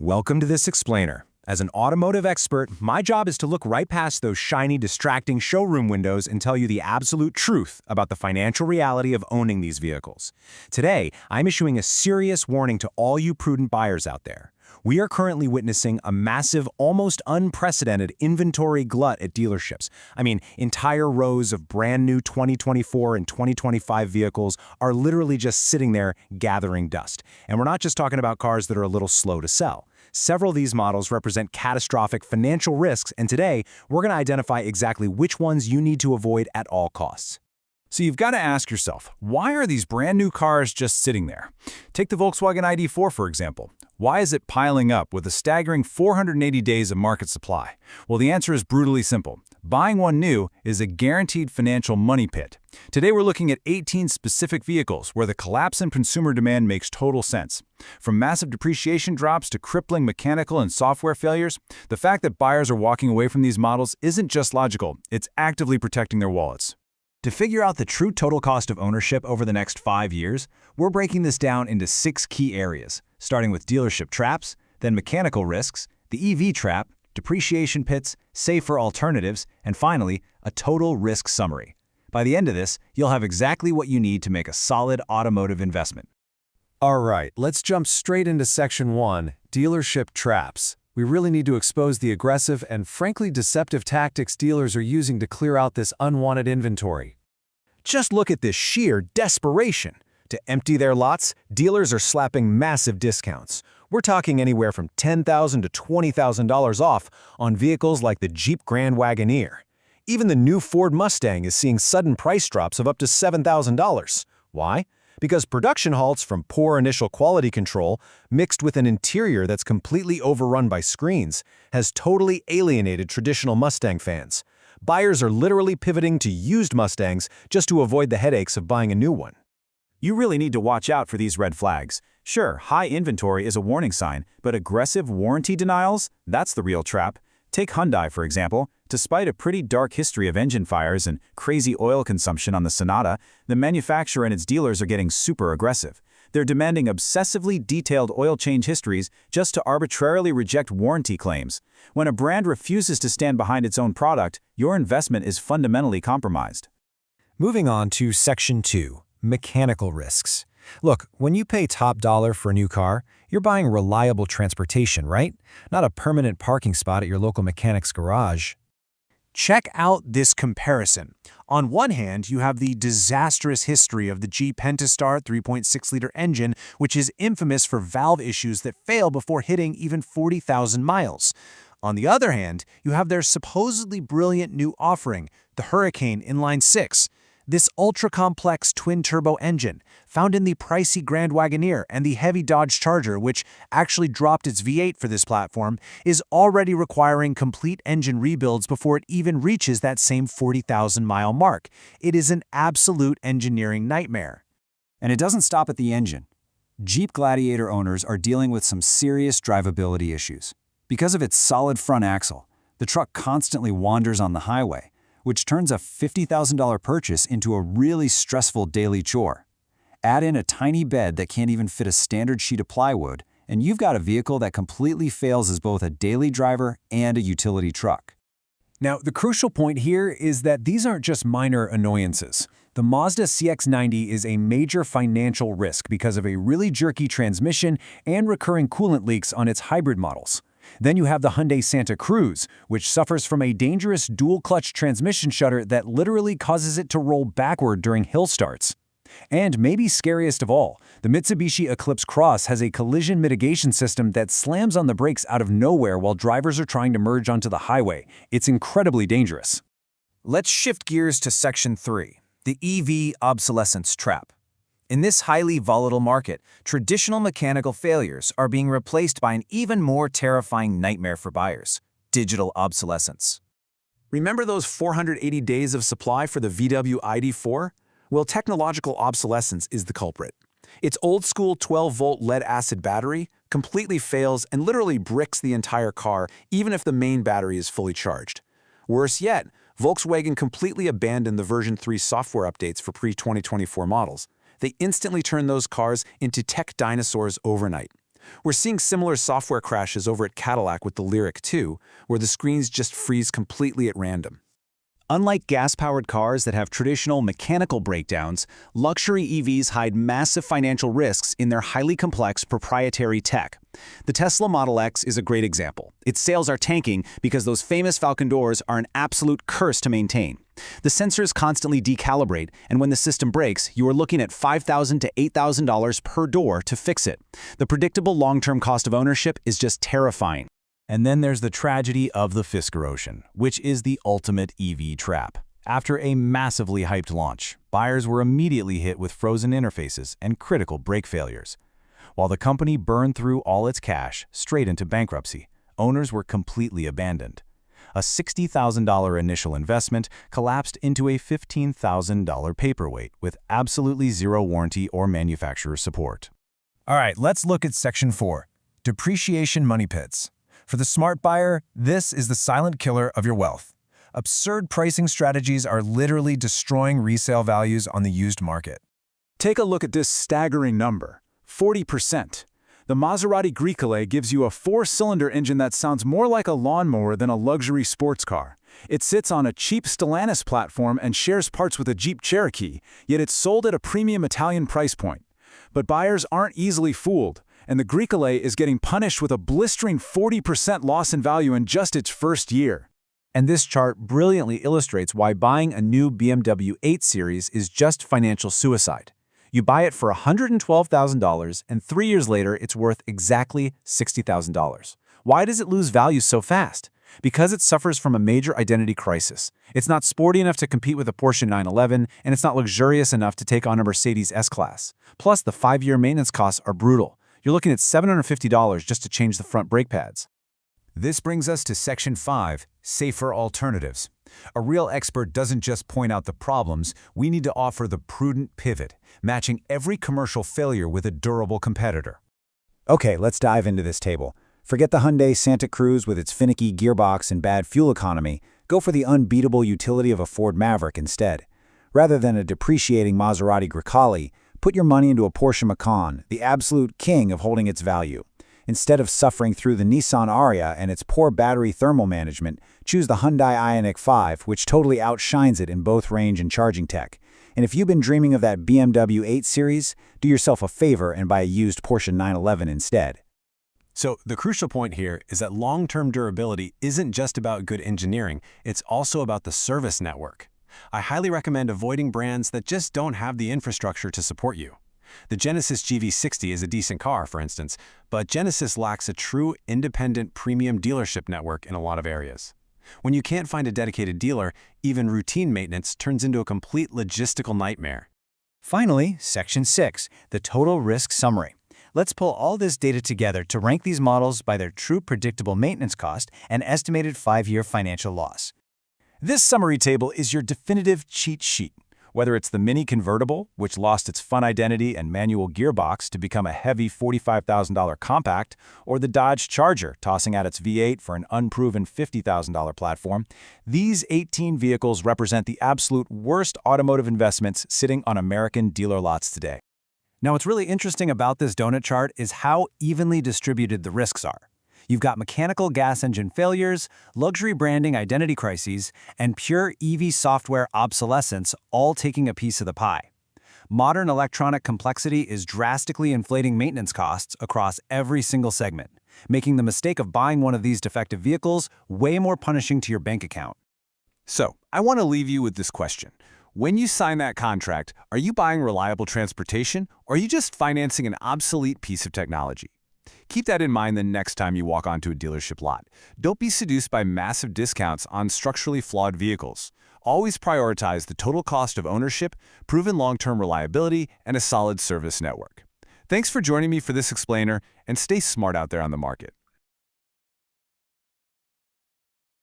Welcome to this explainer. As an automotive expert, my job is to look right past those shiny, distracting showroom windows and tell you the absolute truth about the financial reality of owning these vehicles. Today, I'm issuing a serious warning to all you prudent buyers out there. We are currently witnessing a massive, almost unprecedented inventory glut at dealerships. Entire rows of brand new 2024 and 2025 vehicles are literally just sitting there gathering dust. And we're not just talking about cars that are a little slow to sell. Several of these models represent catastrophic financial risks, and today, we're going to identify exactly which ones you need to avoid at all costs. So you've got to ask yourself, why are these brand new cars just sitting there? Take the Volkswagen ID.4, for example. Why is it piling up with a staggering 480 days of market supply? Well, the answer is brutally simple. Buying one new is a guaranteed financial money pit. Today we're looking at 18 specific vehicles where the collapse in consumer demand makes total sense. From massive depreciation drops to crippling mechanical and software failures, the fact that buyers are walking away from these models isn't just logical, it's actively protecting their wallets. To figure out the true total cost of ownership over the next 5 years, we're breaking this down into 6 key areas, starting with dealership traps, then mechanical risks, the EV trap, depreciation pits, safer alternatives, and finally, a total risk summary. By the end of this, you'll have exactly what you need to make a solid automotive investment. All right, let's jump straight into Section 1, Dealership Traps. We really need to expose the aggressive and frankly deceptive tactics dealers are using to clear out this unwanted inventory. Just look at this sheer desperation. To empty their lots, dealers are slapping massive discounts. We're talking anywhere from $10,000 to $20,000 off on vehicles like the Jeep Grand Wagoneer. Even the new Ford Mustang is seeing sudden price drops of up to $7,000. Why? Because production halts from poor initial quality control, mixed with an interior that's completely overrun by screens, has totally alienated traditional Mustang fans. Buyers are literally pivoting to used Mustangs just to avoid the headaches of buying a new one. You really need to watch out for these red flags. Sure, high inventory is a warning sign, but aggressive warranty denials? That's the real trap. Take Hyundai, for example. Despite a pretty dark history of engine fires and crazy oil consumption on the Sonata, the manufacturer and its dealers are getting super aggressive. They're demanding obsessively detailed oil change histories just to arbitrarily reject warranty claims. When a brand refuses to stand behind its own product, your investment is fundamentally compromised. Moving on to Section 2, Mechanical Risks. Look, when you pay top dollar for a new car, you're buying reliable transportation, right? Not a permanent parking spot at your local mechanic's garage. Check out this comparison. On one hand, you have the disastrous history of the Jeep Pentastar 3.6-liter engine, which is infamous for valve issues that fail before hitting even 40,000 miles. On the other hand, you have their supposedly brilliant new offering, the Hurricane Inline 6. This ultra-complex twin-turbo engine, found in the pricey Grand Wagoneer and the heavy Dodge Charger, which actually dropped its V8 for this platform, is already requiring complete engine rebuilds before it even reaches that same 40,000-mile mark. It is an absolute engineering nightmare. And it doesn't stop at the engine. Jeep Gladiator owners are dealing with some serious drivability issues. Because of its solid front axle, the truck constantly wanders on the highway, which turns a $50,000 purchase into a really stressful daily chore. Add in a tiny bed that can't even fit a standard sheet of plywood, and you've got a vehicle that completely fails as both a daily driver and a utility truck. Now, the crucial point here is that these aren't just minor annoyances. The Mazda CX-90 is a major financial risk because of a really jerky transmission and recurring coolant leaks on its hybrid models. Then you have the Hyundai Santa Cruz, which suffers from a dangerous dual-clutch transmission shudder that literally causes it to roll backward during hill starts. And maybe scariest of all, the Mitsubishi Eclipse Cross has a collision mitigation system that slams on the brakes out of nowhere while drivers are trying to merge onto the highway. It's incredibly dangerous. Let's shift gears to Section 3, the EV obsolescence trap. In this highly volatile market, traditional mechanical failures are being replaced by an even more terrifying nightmare for buyers: digital obsolescence. Remember those 480 days of supply for the VW ID.4? Well, technological obsolescence is the culprit. Its old-school 12-volt lead-acid battery completely fails and literally bricks the entire car, even if the main battery is fully charged. Worse yet, Volkswagen completely abandoned the version 3 software updates for pre-2024 models. They instantly turned those cars into tech dinosaurs overnight. We're seeing similar software crashes over at Cadillac with the Lyriq 2, where the screens just freeze completely at random. Unlike gas-powered cars that have traditional mechanical breakdowns, luxury EVs hide massive financial risks in their highly complex proprietary tech. The Tesla Model X is a great example. Its sales are tanking because those famous Falcon doors are an absolute curse to maintain. The sensors constantly decalibrate, and when the system breaks, you are looking at $5,000 to $8,000 per door to fix it. The predictable long-term cost of ownership is just terrifying. And then there's the tragedy of the Fisker Ocean, which is the ultimate EV trap. After a massively hyped launch, buyers were immediately hit with frozen interfaces and critical brake failures. While the company burned through all its cash straight into bankruptcy, owners were completely abandoned. A $60,000 initial investment collapsed into a $15,000 paperweight with absolutely zero warranty or manufacturer support. All right, let's look at Section 4, Depreciation Money Pits. For the smart buyer, this is the silent killer of your wealth. Absurd pricing strategies are literally destroying resale values on the used market. Take a look at this staggering number, 40%. The Maserati Grecale gives you a 4-cylinder engine that sounds more like a lawnmower than a luxury sports car. It sits on a cheap Stellantis platform and shares parts with a Jeep Cherokee, yet it's sold at a premium Italian price point. But buyers aren't easily fooled, and the Grecale is getting punished with a blistering 40% loss in value in just its first year. And this chart brilliantly illustrates why buying a new BMW 8 Series is just financial suicide. You buy it for $112,000, and 3 years later, it's worth exactly $60,000. Why does it lose value so fast? Because it suffers from a major identity crisis. It's not sporty enough to compete with a Porsche 911, and it's not luxurious enough to take on a Mercedes S-Class. Plus, the 5-year maintenance costs are brutal. You're looking at $750 just to change the front brake pads. This brings us to Section 5, Safer Alternatives. A real expert doesn't just point out the problems, we need to offer the prudent pivot, matching every commercial failure with a durable competitor. Okay, let's dive into this table. Forget the Hyundai Santa Cruz with its finicky gearbox and bad fuel economy. Go for the unbeatable utility of a Ford Maverick instead. Rather than a depreciating Maserati Grecale, put your money into a Porsche Macan, the absolute king of holding its value. Instead of suffering through the Nissan Ariya and its poor battery thermal management, choose the Hyundai Ioniq 5, which totally outshines it in both range and charging tech. And if you've been dreaming of that BMW 8 Series, do yourself a favor and buy a used Porsche 911 instead. So the crucial point here is that long-term durability isn't just about good engineering, it's also about the service network. I highly recommend avoiding brands that just don't have the infrastructure to support you. The Genesis GV60 is a decent car, for instance, but Genesis lacks a true independent premium dealership network in a lot of areas. When you can't find a dedicated dealer, even routine maintenance turns into a complete logistical nightmare. Finally, Section 6, the Total Risk Summary. Let's pull all this data together to rank these models by their true predictable maintenance cost and estimated 5-year financial loss. This summary table is your definitive cheat sheet. Whether it's the Mini convertible, which lost its fun identity and manual gearbox to become a heavy $45,000 compact, or the Dodge Charger tossing out its V8 for an unproven $50,000 platform, these 18 vehicles represent the absolute worst automotive investments sitting on American dealer lots today. Now, what's really interesting about this donut chart is how evenly distributed the risks are. You've got mechanical gas engine failures, luxury branding identity crises, and pure EV software obsolescence all taking a piece of the pie. Modern electronic complexity is drastically inflating maintenance costs across every single segment, making the mistake of buying one of these defective vehicles way more punishing to your bank account. So, I want to leave you with this question. When you sign that contract, are you buying reliable transportation, or are you just financing an obsolete piece of technology? Keep that in mind the next time you walk onto a dealership lot. Don't be seduced by massive discounts on structurally flawed vehicles. Always prioritize the total cost of ownership, proven long-term reliability, and a solid service network. Thanks for joining me for this explainer, and stay smart out there on the market.